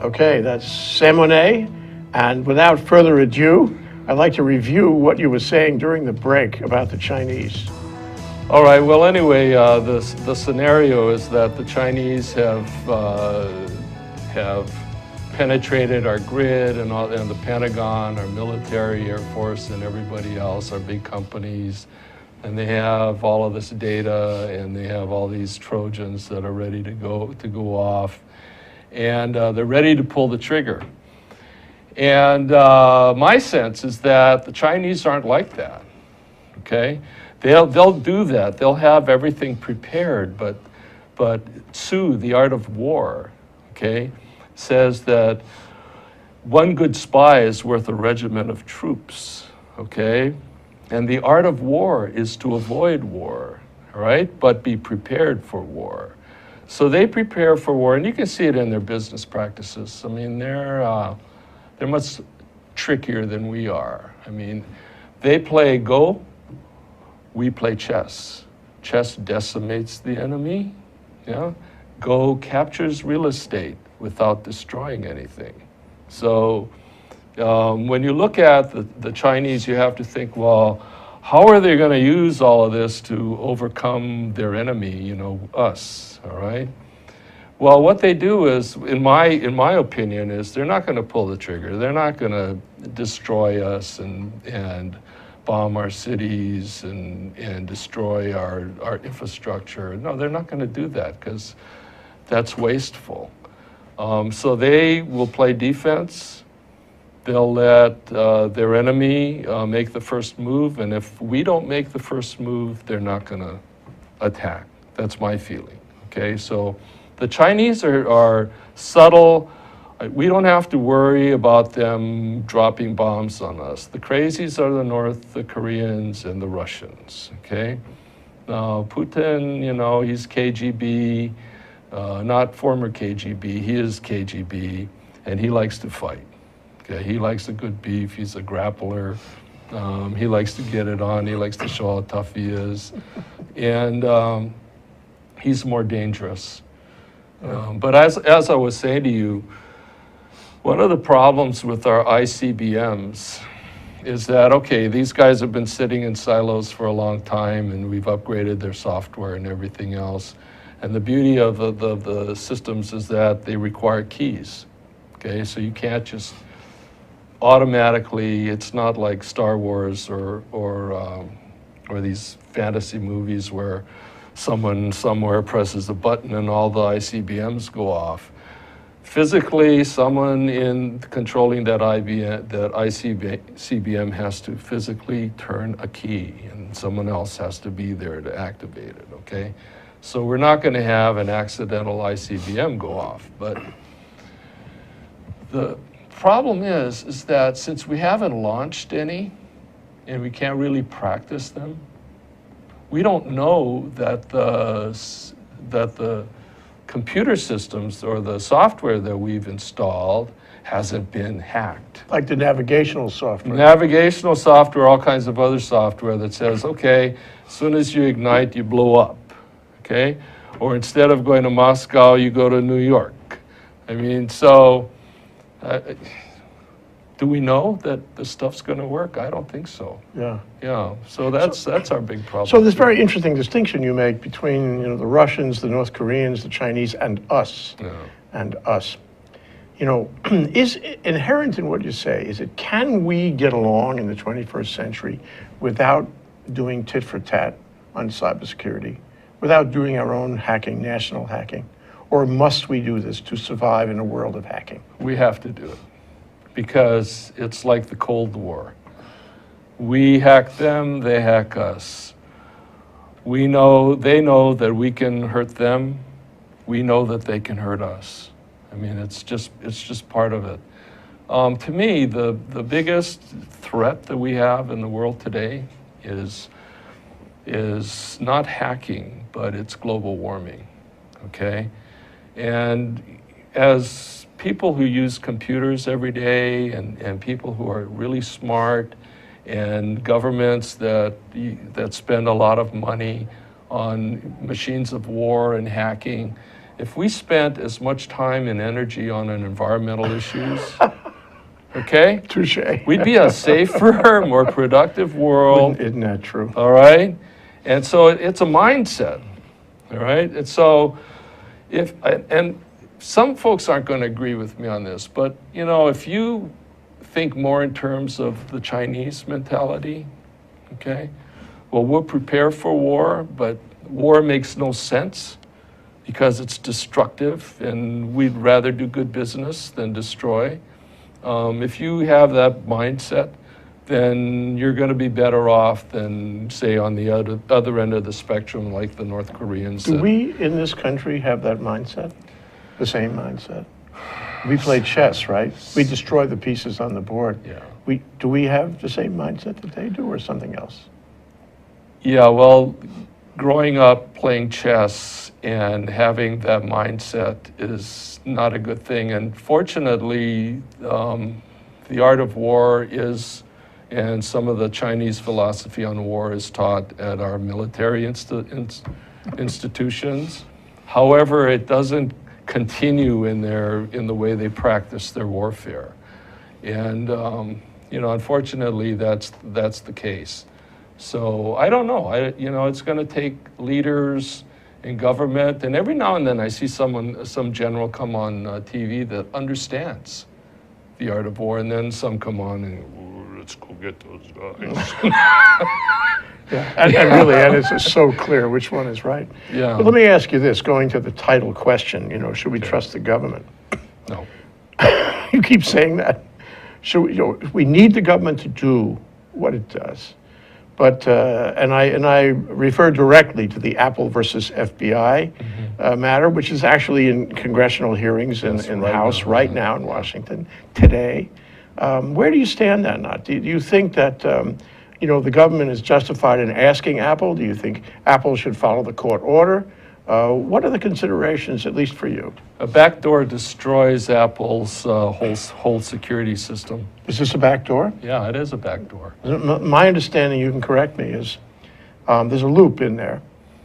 Okay, that's Monet. And without further ado, I'd like to review what you were saying during the break about the Chinese. All right. Well, anyway, the scenario is that the Chinese have penetrated our grid and the Pentagon, our military, Air Force, and everybody else, our big companies, and they have all of this data, and they have all these Trojans that are ready to go off, and they're ready to pull the trigger. And my sense is that the Chinese aren't like that. Okay. They'll do that. They'll have everything prepared, but Tzu, the art of war, okay, says that one good spy is worth a regiment of troops, okay? And the art of war is to avoid war, all right, but be prepared for war. So they prepare for war, and you can see it in their business practices. I mean, they're much trickier than we are. I mean, they play Go, we play chess. Chess decimates the enemy. Yeah? Go captures real estate without destroying anything. So when you look at the Chinese, you have to think, well, how are they going to use all of this to overcome their enemy, us, all right? Well, what they do is, in my opinion, is they're not going to pull the trigger. They're not going to destroy us and bomb our cities and destroy our infrastructure. No, they're not going to do that because that's wasteful. So they will play defense. They'll let their enemy make the first move, and if we don't make the first move, they're not going to attack. That's my feeling. Okay, so the Chinese are subtle. We don't have to worry about them dropping bombs on us. The crazies are the Koreans and the Russians, okay? Now, Putin, he's KGB, not former KGB, he is KGB, and he likes to fight, okay? He likes a good beef, he's a grappler, he likes to get it on, he likes to show how tough he is, and he's more dangerous. But as I was saying to you, one of the problems with our ICBMs is that, okay, these guys have been sitting in silos for a long time, and we've upgraded their software and everything else. And the beauty of the systems is that they require keys, okay? So you can't just automatically, it's not like Star Wars or these fantasy movies where someone somewhere presses a button and all the ICBMs go off. Physically, someone in controlling that ICBM has to physically turn a key, and someone else has to be there to activate it, okay? So we're not going to have an accidental ICBM go off. But the problem is that since we haven't launched any, and we can't really practice them, we don't know that the computer systems or the software that we've installed hasn't been hacked. Like the navigational software. Navigational software, all kinds of other software that says, okay, as soon as you ignite, you blow up, okay? Or instead of going to Moscow, you go to New York. I mean, so do we know that the stuff's going to work? I don't think so. Yeah. Yeah. So that's our big problem. So this very interesting distinction you make between the Russians, the North Koreans, the Chinese, and us. Yeah. And us. Is inherent in what you say is it can we get along in the 21st century without doing tit for tat on cybersecurity, without doing our own hacking, national hacking, or must we do this to survive in a world of hacking? We have to do it. Because it's like the Cold War. We hack them, they hack us. They know that we can hurt them. We know that they can hurt us. I mean, it's just part of it. To me, the biggest threat that we have in the world today is not hacking, but it's global warming, okay? And as people who use computers every day and people who are really smart and governments that spend a lot of money on machines of war and hacking if we spent as much time and energy on environmental issues, okay, Touche. we'd be a safer, more productive world. Isn't that true? All right? And so it's a mindset, all right? And so and some folks aren't going to agree with me on this, but you know, if you think more in terms of the Chinese mentality, okay? Well, we'll prepare for war, but war makes no sense because it's destructive and we'd rather do good business than destroy. If you have that mindset, then you're going to be better off than, say, on the other end of the spectrum, like the North Koreans. Do we in this country have that mindset? The same mindset? We play chess, right? We destroy the pieces on the board. Yeah. Do we have the same mindset that they do, or something else? Yeah, well, growing up playing chess and having that mindset is not a good thing. And fortunately, the art of war is, and some of the Chinese philosophy on war is taught at our military institutions. However, it doesn't continue in the way they practice their warfare. And you know, unfortunately, that's the case. So I don't know. You know, it's going to take leaders in government, and every now and then I see some general come on TV that understands the art of war, and then some come on and let's go get those guys. Yeah, and really, and it's just so clear which one is right. Yeah. But let me ask you this, going to the title question, you know, should we trust the government? No. You keep saying that. Should we, you know, we need the government to do what it does. But, and I refer directly to the Apple versus FBI matter, which is actually in congressional hearings in the right House now, right yeah. now in Washington today. Where do you stand on that? Do you think that, you know, the government is justified in asking Apple? Do you think Apple should follow the court order? What are the considerations, at least for you? A backdoor destroys Apple's whole security system. Is this a backdoor? Yeah, it is a backdoor. My understanding, you can correct me, is there's a loop in there,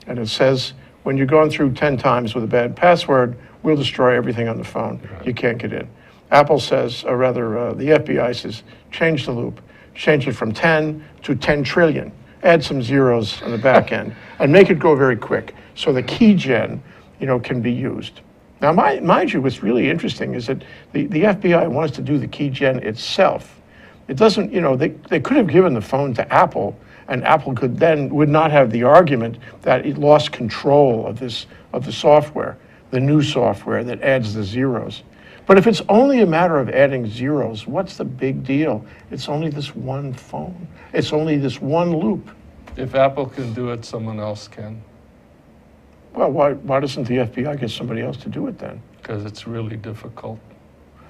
and it says when you're going through 10 times with a bad password, we'll destroy everything on the phone. Right. You can't get in. Apple says, or rather the FBI says, change the loop. Change it from 10 to 10 trillion. Add some zeros on the back end and make it go very quick so the key gen, you know, can be used. Now, mind you, what's really interesting is that the FBI wants to do the key gen itself. It doesn't, you know, they could have given the phone to Apple, and Apple would not have the argument that it lost control of the software, the new software that adds the zeros. But if it's only a matter of adding zeros, what's the big deal? It's only this one phone. It's only this one loop. If Apple can do it, someone else can. Well, why doesn't the FBI get somebody else to do it then? Because it's really difficult.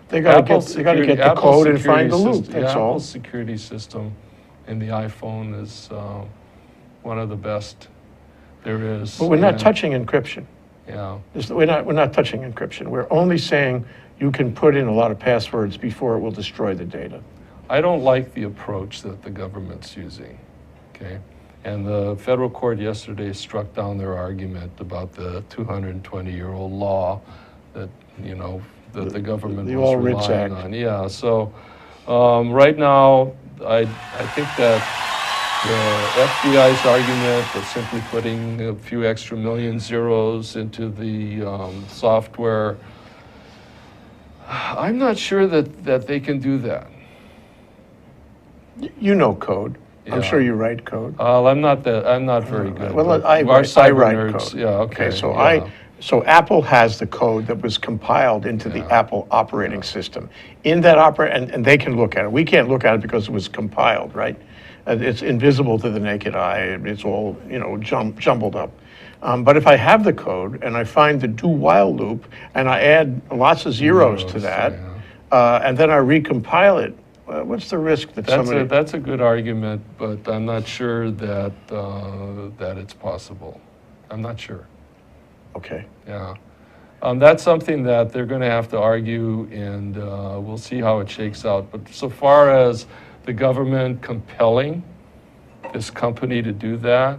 They got to get the code and find the loop. That's all. Apple's security system in the iPhone is one of the best there is. But we're not touching encryption. Yeah. We're not touching encryption. We're only saying you can put in a lot of passwords before it will destroy the data. I don't like the approach that the government's using, okay? And the federal court yesterday struck down their argument about the 220-year-old law that, you know, that the government the was All Writs relying Act. on. Yeah, so right now, I think that the FBI's argument of simply putting a few extra million zeros into the software, I'm not sure that they can do that. You know code. I'm Yeah. sure you write code. I'm not very good. Well, but I our write cyber nerds, code. yeah, okay. So yeah. So Apple has the code that was compiled into the Yeah. Apple operating system. In that and they can look at it. We can't look at it because it was compiled, right? It's invisible to the naked eye. It's all, you know, jumbled up. But if I have the code and I find the do while loop and I add lots of zeros to that, and then I recompile it, what's the risk that somebody... That's a good argument, but I'm not sure that that it's possible. I'm not sure. Okay. Yeah. That's something that they're going to have to argue, and we'll see how it shakes out. But so far as the government compelling this company to do that,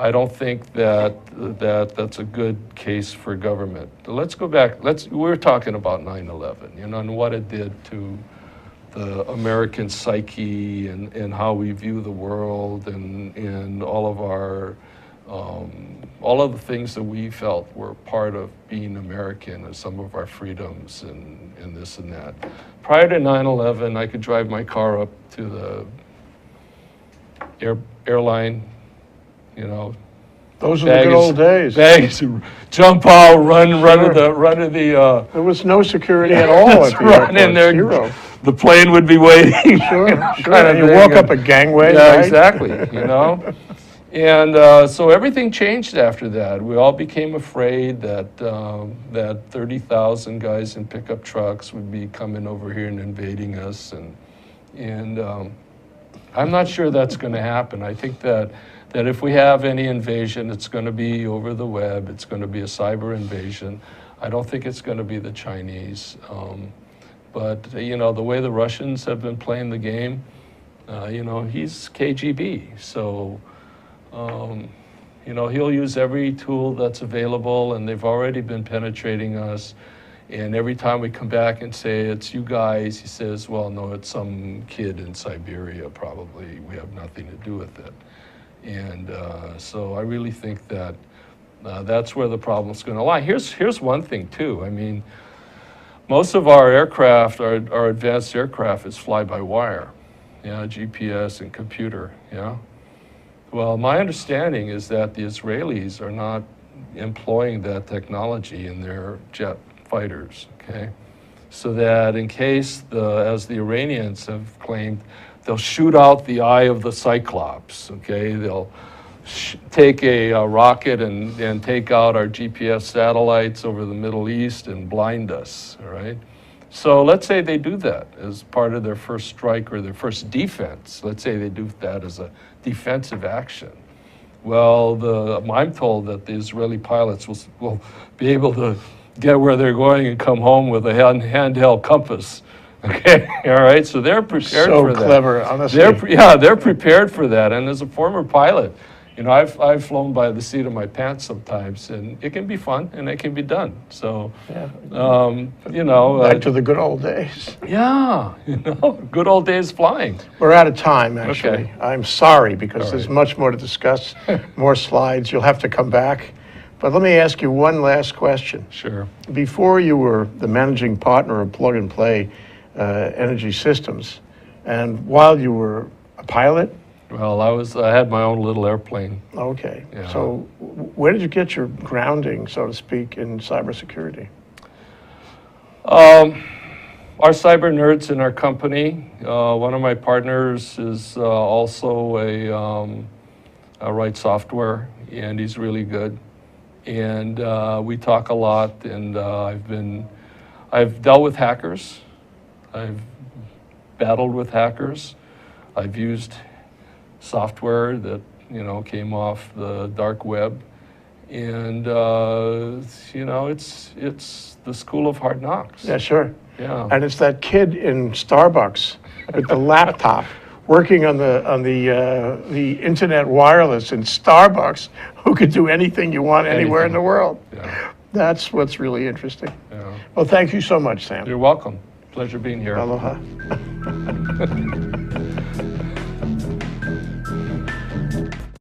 I don't think that's a good case for government. Let's go back. We're talking about 9/11, and what it did to the American psyche and how we view the world and all of the things that we felt were part of being American and some of our freedoms and this and that. Prior to 9/11, I could drive my car up to the airline, Those are the good old days. Bags, jump out, run to the. There was no security at all at the run in airport. there. Zero. The plane would be waiting. Sure. kind of You thing. walk up a gangway, Yeah, right? exactly. And so everything changed after that. We all became afraid that 30,000 guys in pickup trucks would be coming over here and invading us, and I'm not sure that's going to happen. I think that if we have any invasion, it's going to be over the web. It's going to be a cyber invasion. I don't think it's going to be the Chinese. But the way the Russians have been playing the game, he's KGB. So. He'll use every tool that's available, and they've already been penetrating us. And every time we come back and say, it's you guys, he says, well, no, it's some kid in Siberia, probably. We have nothing to do with it. And so I really think that that's where the problem's going to lie. Here's one thing, too. I mean, most of our aircraft, our advanced aircraft, is fly-by-wire, GPS and computer, Well, my understanding is that the Israelis are not employing that technology in their jet fighters, okay? So that in case, as the Iranians have claimed, they'll shoot out the eye of the Cyclops, okay? They'll take a rocket and take out our GPS satellites over the Middle East and blind us, all right? So let's say they do that as part of their first strike or their first defense. Let's say they do that as a defensive action. Well, I'm told that the Israeli pilots will be able to get where they're going and come home with a handheld compass. Okay, all right. So they're prepared for that. So clever, honestly. They're prepared for that. And as a former pilot, I've flown by the seat of my pants sometimes, and it can be fun and it can be done. So, back to the good old days. Yeah, good old days flying. We're out of time, actually. Okay. I'm sorry, because All there's right. much more to discuss, more slides. You'll have to come back. But let me ask you one last question. Sure. Before you were the managing partner of Plug and Play Energy Systems, and while you were a pilot. Well, I had my own little airplane. Okay. Yeah. So where did you get your grounding, so to speak, in cybersecurity? Our cyber nerds in our company, one of my partners is also a write software, and he's really good. And we talk a lot, and I've dealt with hackers. I've battled with hackers. I've used software that came off the dark web, and it's the school of hard knocks. Yeah, sure. Yeah. And it's that kid in Starbucks with the laptop working on the internet wireless in Starbucks who could do anything you want anywhere in the world. Yeah. That's what's really interesting. Yeah. Well, thank you so much, Sam. You're welcome. Pleasure being here. Aloha.